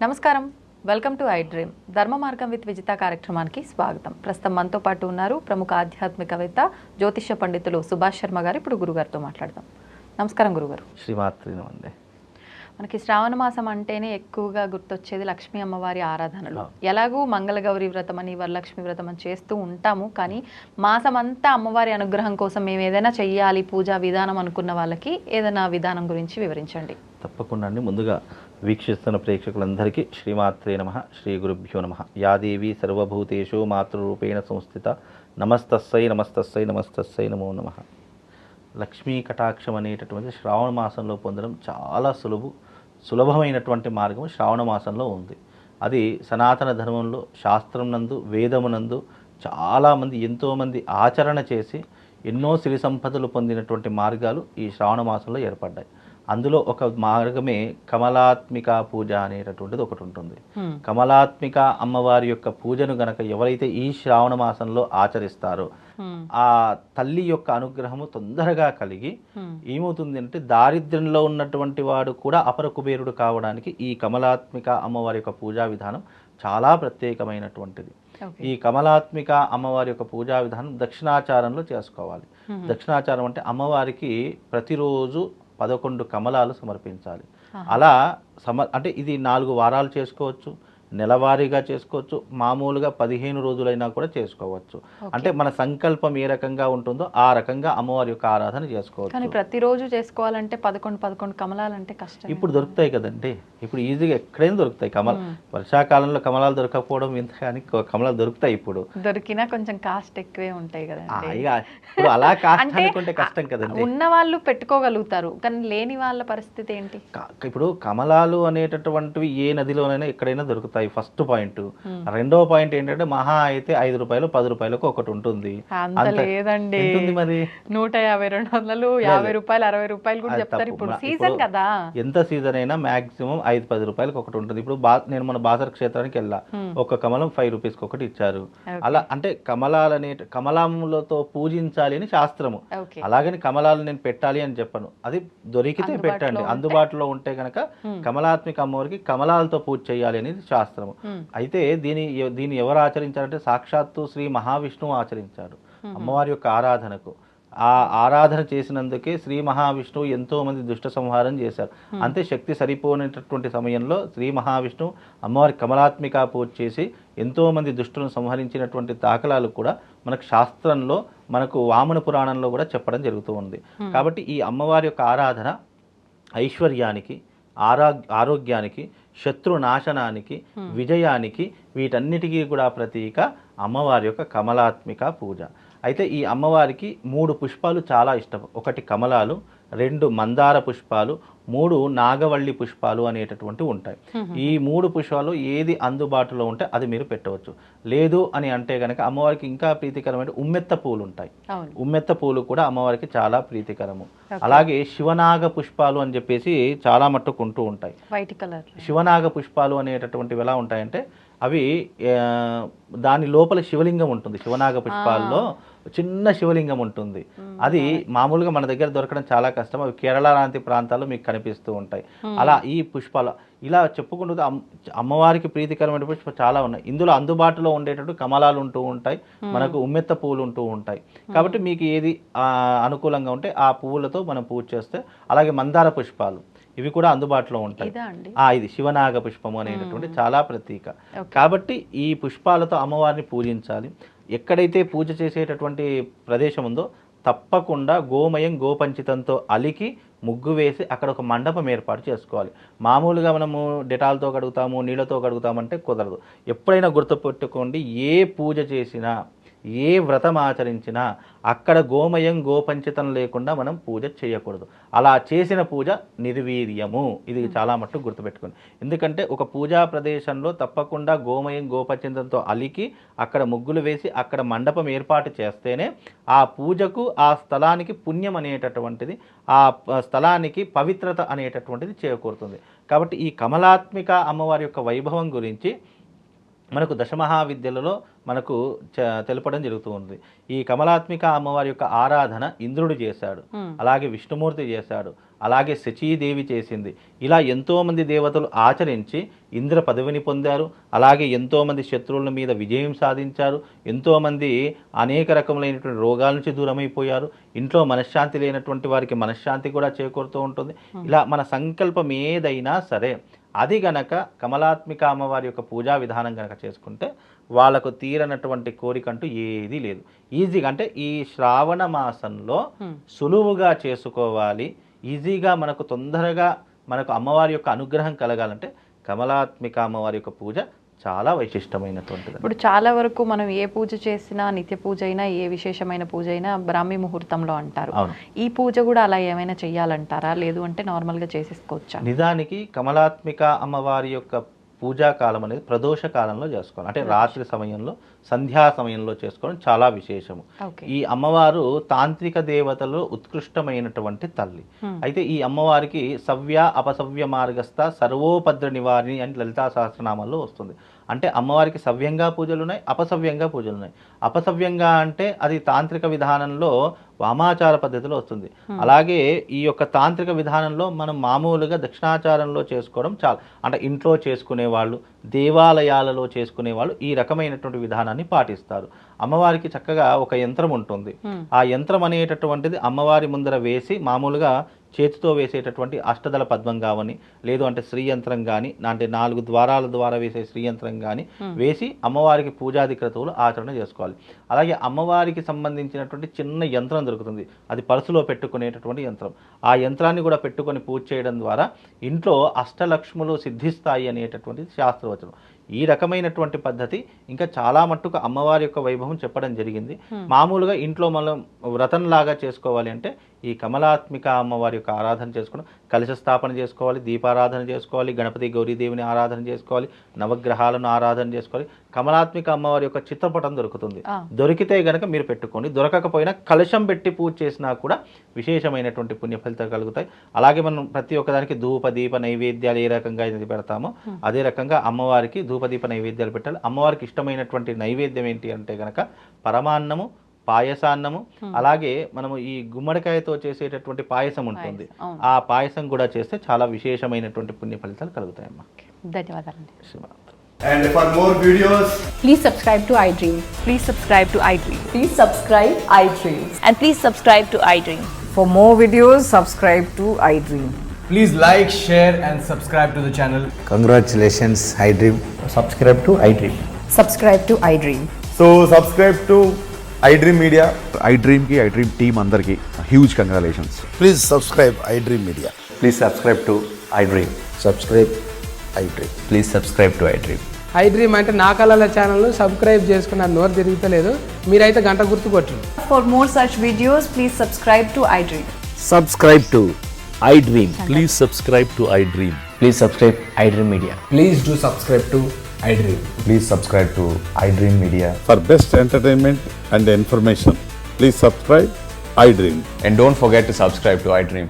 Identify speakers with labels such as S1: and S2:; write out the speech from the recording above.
S1: నమస్కారం, welcome to I dream. ధర్మ మార్గం విత్ విజిత కార్యక్రమానికి స్వాగతం. ప్రస్తుతం మనతో పాటు ఉన్నారు ప్రముఖ ఆధ్యాత్మికవేత్త, జ్యోతిష్య పండితులు సుభాష్ శర్మ గారు. ఇప్పుడు గురుగారితో మాట్లాడదాం. నమస్కారం గురుగారు.
S2: శ్రీమాత్రి నమండి.
S1: మనకి శ్రావణ మాసం అంటేనే ఎక్కువగా గుర్తొచ్చేది లక్ష్మీ అమ్మవారి ఆరాధనలు. ఎలాగూ మంగళగౌరి వ్రతం అని, వరలక్ష్మి వ్రతం అని చేస్తూ ఉంటాము. కానీ మాసం అంతా అమ్మవారి అనుగ్రహం కోసం మేము ఏదైనా చెయ్యాలి, పూజా విధానం అనుకున్న వాళ్ళకి ఏదైనా విధానం గురించి వివరించండి.
S2: తప్పకుండా అండి. ముందుగా వీక్షిస్తున్న ప్రేక్షకులందరికీ శ్రీమాత్రే నమః, శ్రీ గురుభ్యో నమః. యాదేవి సర్వభూతేషు మాతృరూపేణ సంస్థిత నమస్తస్సై నమస్తస్సై నమస్తస్సై నమో నమః. లక్ష్మీ కటాక్షం అనేటటువంటి శ్రావణ మాసంలో పొందడం చాలా సులభమైనటువంటి మార్గం శ్రావణ మాసంలో ఉంది. అది సనాతన ధర్మంలో శాస్త్రం నందు, వేదమునందు చాలామంది ఎంతోమంది ఆచరణ చేసి ఎన్నో సిరి సంపదలు పొందినటువంటి మార్గాలు ఈ శ్రావణ మాసంలో ఏర్పడ్డాయి. అందులో ఒక మార్గమే కమలాత్మిక పూజ అనేటటువంటిది ఒకటి ఉంటుంది. కమలాత్మిక అమ్మవారి యొక్క పూజను గనక ఎవరైతే ఈ శ్రావణ మాసంలో ఆచరిస్తారో ఆ తల్లి యొక్క అనుగ్రహము తొందరగా కలిగి ఏమవుతుంది అంటే దారిద్ర్యంలో ఉన్నటువంటి వాడు కూడా అపర కుబేరుడు కావడానికి ఈ కమలాత్మిక అమ్మవారి యొక్క పూజా విధానం చాలా ప్రత్యేకమైనటువంటిది. ఈ కమలాత్మిక అమ్మవారి యొక్క పూజా విధానం దక్షిణాచారంలో చేసుకోవాలి. దక్షిణాచారం అంటే అమ్మవారికి ప్రతిరోజు 11 కమలాలు సమర్పించాలి. అలా అంటే ఇది 4 వారాలు చేసుకోవచ్చు, నెలవారీగా చేసుకోవచ్చు, మామూలుగా 15 రోజులైనా కూడా చేసుకోవచ్చు. అంటే మన సంకల్పం ఏ రకంగా ఉంటుందో ఆ రకంగా అమ్మవారి యొక్క ఆరాధన చేసుకోవచ్చు.
S1: కానీ ప్రతిరోజు చేసుకోవాలంటే 11 కమలాలు అంటే కష్టం.
S2: ఇప్పుడు దొరుకుతాయి కదండి, ఇప్పుడు ఈజీగా ఎక్కడైనా దొరుకుతాయి. వర్షాకాలంలో కమలాలు దొరకకపోవడం ఇంత, కానీ కమలాలు దొరుకుతాయి. ఇప్పుడు
S1: దొరికినా కొంచెం కాస్ట్ ఎక్కువే ఉంటాయి కదండి.
S2: ఇప్పుడు అలా కాస్ట్ అనుకుంటే కష్టం కదండి.
S1: ఉన్న వాళ్ళు పెట్టుకోగలుగుతారు, కానీ లేని వాళ్ళ పరిస్థితి ఏంటి?
S2: ఇప్పుడు కమలాలు అనేటటువంటివి ఏ నదిలోనైనా ఎక్కడైనా దొరుకుతాయి. First point. రెండవ పాయింట్ ఏంటంటే మహా అయితే 5 రూపాయలు 10 రూపాయలకు ఒకటి ఉంటుంది.
S1: లేదండి, మరి 150, 200, 50 రూపాయలు, 60 రూపాయలు కూడా చెప్తారు. ఇప్పుడు సీజన్ కదా,
S2: ఎంత సీజన్ అయినా మాక్సిమం 5-10 రూపాయలకు ఒకటి ఉంటుంది. ఇప్పుడు నేను మన బాసర క్షేత్రానికి వెళ్ళా, ఒక కమలం 5 రూపీస్కి ఒకటి ఇచ్చారు. అలా అంటే కమలంలతో పూజించాలి అని శాస్త్రము. అలాగని కమలాలు నేను పెట్టాలి అని చెప్పను, అది దొరికితే పెట్టండి. అందుబాటులో ఉంటే గనక కమలాత్మిక అమ్మవారికి కమలాలతో పూజ చేయాలి అనేది శాస్త్రం. అయితే దీన్ని ఎవరు ఆచరించారంటే సాక్షాత్తు శ్రీ మహావిష్ణువు ఆచరించారు అమ్మవారి యొక్క ఆరాధనకు. ఆ ఆరాధన చేసినందుకే శ్రీ మహావిష్ణువు ఎంతో మంది దుష్ట సంహారం చేశారు. అంతే శక్తి సరిపోయినటువంటి సమయంలో శ్రీ మహావిష్ణువు అమ్మవారి కమలాత్మిక పూజ చేసి ఎంతో మంది దుష్టులను సంహరించినటువంటి దాఖలాలు కూడా మనకు శాస్త్రంలో, మనకు వామన పురాణంలో కూడా చెప్పడం జరుగుతూ ఉంది. కాబట్టి ఈ అమ్మవారి యొక్క ఆరాధన ఐశ్వర్యానికి, ఆరోగ్యానికి, శత్రు నాశనానికి, విజయానికి, వీటన్నిటికీ కూడా ప్రతీక అమ్మవారి యొక్క కమలాత్మిక పూజ. అయితే ఈ అమ్మవారికి 3 పుష్పాలు చాలా ఇష్టం. 1 కమలాలు, 2 మందార పుష్పాలు, 3 నాగవల్లి పుష్పాలు అనేటటువంటివి ఉంటాయి. ఈ 3 పుష్పాలు ఏది అందుబాటులో ఉంటే అది మీరు పెట్టవచ్చు. లేదు అని అంటే కనుక అమ్మవారికి ఇంకా ప్రీతికరమైన ఉమ్మెత్త పూలు ఉంటాయి. ఉమ్మెత్త పూలు కూడా అమ్మవారికి చాలా ప్రీతికరము. అలాగే శివనాగ పుష్పాలు అని చెప్పేసి చాలా మట్టుకు ఉంటూ ఉంటాయి.
S1: వైట్ కలర్
S2: శివనాగ పుష్పాలు అనేటటువంటివి ఎలా ఉంటాయంటే అవి దాని లోపల శివలింగం ఉంటుంది. శివనాగ పుష్పాల్లో చిన్న శివలింగం ఉంటుంది. అది మామూలుగా మన దగ్గర దొరకడం చాలా కష్టం. అవి కేరళ లాంటి ప్రాంతాల్లో మీకు కనిపిస్తూ ఉంటాయి. అలా ఈ పుష్పాలు ఇలా చెప్పుకుంటూ అమ్మవారికి ప్రీతికరమైన పుష్పాలు చాలా ఉన్నాయి. ఇందులో అందుబాటులో ఉండేటట్టు కమలాలు ఉంటూ ఉంటాయి, మనకు ఉమ్మెత్త పువ్వులు ఉంటూ ఉంటాయి. కాబట్టి మీకు ఏది అనుకూలంగా ఉంటే ఆ పువ్వులతో మనం పూజ చేస్తే, అలాగే మందార పుష్పాలు ఇవి కూడా అందుబాటులో ఉంటాయి. ఇది శివనాగ పుష్పము అనేటటువంటి చాలా ప్రతీక. కాబట్టి ఈ పుష్పాలతో అమ్మవారిని పూజించాలి. ఎక్కడైతే పూజ చేసేటటువంటి ప్రదేశం ఉందో తప్పకుండా గోమయం, గోపంచితంతో అలికి ముగ్గు వేసి అక్కడ ఒక మండపం ఏర్పాటు చేసుకోవాలి. మామూలుగా మనము డెటాల్తో కడుగుతాము, నీళ్ళతో కడుగుతామంటే కుదరదు. ఎప్పుడైనా గుర్తుపెట్టుకోండి, ఏ పూజ చేసినా, ఏ వ్రతం ఆచరించినా అక్కడ గోమయం, గోపంచితం లేకుండా మనం పూజ చేయకూడదు. అలా చేసిన పూజ నిర్వీర్యము. ఇది చాలా మట్టుకు గుర్తుపెట్టుకోండి. ఎందుకంటే ఒక పూజా ప్రదేశంలో తప్పకుండా గోమయం, గోపంచితంతో అలికి అక్కడ ముగ్గులు వేసి అక్కడ మండపం ఏర్పాటు చేస్తేనే ఆ పూజకు, ఆ స్థలానికి పుణ్యం అనేటటువంటిది, ఆ స్థలానికి పవిత్రత అనేటటువంటిది చేకూరుతుంది. కాబట్టి ఈ కమలాత్మిక అమ్మవారి యొక్క వైభవం గురించి మనకు దశమహావిద్యలలో మనకు తెలపడం జరుగుతూ ఉంది. ఈ కమలాత్మిక అమ్మవారి యొక్క ఆరాధన ఇంద్రుడు చేశాడు, అలాగే విష్ణుమూర్తి చేశాడు, అలాగే శచీదేవి చేసింది. ఇలా ఎంతోమంది దేవతలు ఆచరించి ఇంద్ర పదవిని పొందారు. అలాగే ఎంతోమంది శత్రువుల మీద విజయం సాధించారు. ఎంతోమంది అనేక రకములైనటువంటి రోగాల నుంచి దూరమైపోయారు. ఇంట్లో మనశ్శాంతి లేనటువంటి వారికి మనశ్శాంతి కూడా చేకూరుతూ ఉంటుంది. ఇలా మన సంకల్పం ఏదైనా సరే అది గనక కమలాత్మిక అమ్మవారి యొక్క పూజా విధానం కనుక చేసుకుంటే వాళ్ళకు తీరనటువంటి కోరికంటూ ఏదీ లేదు. ఈజీగా అంటే ఈ శ్రావణ మాసంలో సులువుగా చేసుకోవాలి, ఈజీగా మనకు తొందరగా మనకు అమ్మవారి యొక్క అనుగ్రహం కలగాలంటే కమలాత్మిక అమ్మవారి యొక్క పూజ చాలా వైశిష్టమైనటువంటిది.
S1: ఇప్పుడు చాలా వరకు మనం ఏ పూజ చేసినా, నిత్య పూజ అయినా, ఏ విశేషమైన పూజ అయినా బ్రాహ్మీ ముహూర్తంలో అంటారు. ఈ పూజ కూడా అలా ఏమైనా చెయ్యాలంటారా, లేదు అంటే నార్మల్గా చేసేసుకోవచ్చా?
S2: నిజానికి కమలాత్మిక అమ్మవారి యొక్క పూజా కాలం అనేది ప్రదోష కాలంలో చేసుకోవాలి. అంటే రాత్రి సమయంలో, సంధ్యా సమయంలో చేసుకోవడం చాలా విశేషము. ఈ అమ్మవారు తాంత్రిక దేవతలో ఉత్కృష్టమైనటువంటి తల్లి. అయితే ఈ అమ్మవారికి సవ్య అపసవ్య మార్గస్థ సర్వోపద్ర నివారిణి అని లలితా సహస్రనామాల్లో వస్తుంది. అంటే అమ్మవారికి సవ్యంగా పూజలు ఉన్నాయి, అపసవ్యంగా పూజలు ఉన్నాయి. అపసవ్యంగా అంటే అది తాంత్రిక విధానంలో వామాచార పద్ధతిలో వస్తుంది. అలాగే ఈ యొక్క తాంత్రిక విధానంలో మనం మామూలుగా దక్షిణాచారంలో చేసుకోవడం చాలా, అంటే ఇంట్లో చేసుకునే వాళ్ళు, దేవాలయాలలో చేసుకునే వాళ్ళు ఈ రకమైనటువంటి విధానాన్ని పాటిస్తారు. అమ్మవారికి చక్కగా ఒక యంత్రం ఉంటుంది. ఆ యంత్రం అనేటటువంటిది అమ్మవారి ముందర వేసి మామూలుగా చేతితో వేసేటటువంటి అష్టదళ పద్మం కావని, లేదు అంటే శ్రీయంత్రం కానీ, అంటే 4 ద్వారాల ద్వారా వేసే శ్రీయంత్రం కానీ వేసి అమ్మవారికి పూజాది క్రతువులు ఆచరణ చేసుకోవాలి. అలాగే అమ్మవారికి సంబంధించినటువంటి చిన్న యంత్రం దొరుకుతుంది, అది పర్సులో పెట్టుకునేటటువంటి యంత్రం. ఆ యంత్రాన్ని కూడా పెట్టుకొని పూజ చేయడం ద్వారా ఇంట్లో అష్టలక్ష్ములు సిద్ధిస్తాయి అనేటటువంటిది శాస్త్రవచనం. ఈ రకమైనటువంటి పద్ధతి ఇంకా చాలా మట్టుకు అమ్మవారి యొక్క వైభవం చెప్పడం జరిగింది. మామూలుగా ఇంట్లో మనం వ్రతంలాగా చేసుకోవాలి అంటే ఈ కమలాత్మిక అమ్మవారి యొక్క ఆరాధన చేసుకోవడం, కలశ స్థాపన చేసుకోవాలి, దీపారాధన చేసుకోవాలి, గణపతి గౌరీదేవిని ఆరాధన చేసుకోవాలి, నవగ్రహాలను ఆరాధన చేసుకోవాలి. కమలాత్మిక అమ్మవారి యొక్క చిత్రపటం దొరుకుతుంది, దొరికితే గనక మీరు పెట్టుకోండి. దొరకకపోయినా కలశం పెట్టి పూజ చేసినా కూడా విశేషమైనటువంటి పుణ్య ఫలితాలు కలుగుతాయి. అలాగే మనం ప్రతి ఒక్కదానికి ధూప దీప నైవేద్యాలు ఏ రకంగా ఇది పెడతామో అదే రకంగా అమ్మవారికి ధూపదీప నైవేద్యాలు పెట్టాలి. అమ్మవారికి ఇష్టమైనటువంటి నైవేద్యం ఏంటి అంటే గనక పరమాన్నము, పాయసాన్నము, అలాగే మనము ఈ గుమ్మడికాయతో చేసేటటువంటి పాయసం ఉంటుంది, ఆ పాయసం కూడా చేస్తే చాలా విశేషమైనటువంటి పుణ్య ఫలితాలు కలుగుతాయమ్మా.
S1: ధన్యవాదాలు.
S3: And for more videos,
S4: please subscribe to iDream.
S5: Please subscribe to iDream.
S4: Please subscribe iDream.
S5: And please subscribe to iDream.
S6: For more videos, subscribe to iDream.
S3: please like, share and subscribe to the channel.
S7: Congratulations, iDream.
S8: Subscribe to iDream.
S4: Subscribe to iDream.
S3: So subscribe to iDream Media.
S9: iDream ki iDream team andarki huge congratulations.
S7: Please subscribe iDream Media.
S8: Please subscribe to iDream.
S7: Subscribe iDream.
S8: Please subscribe to iDream.
S10: iDream అంటే నా కళల ఛానల్ను subscribe చేసుకున్న నోరు తిరుగుతలేదు, మీరైతే గంట గుర్తు కొట్టండి.
S4: For more such videos, please subscribe to iDream.
S8: Subscribe to iDream. Please subscribe to iDream. Please subscribe iDream Media.
S3: Please do subscribe to iDream.
S9: Please subscribe to iDream Media.
S11: For best entertainment and information, please subscribe iDream.
S8: And don't forget to subscribe to iDream.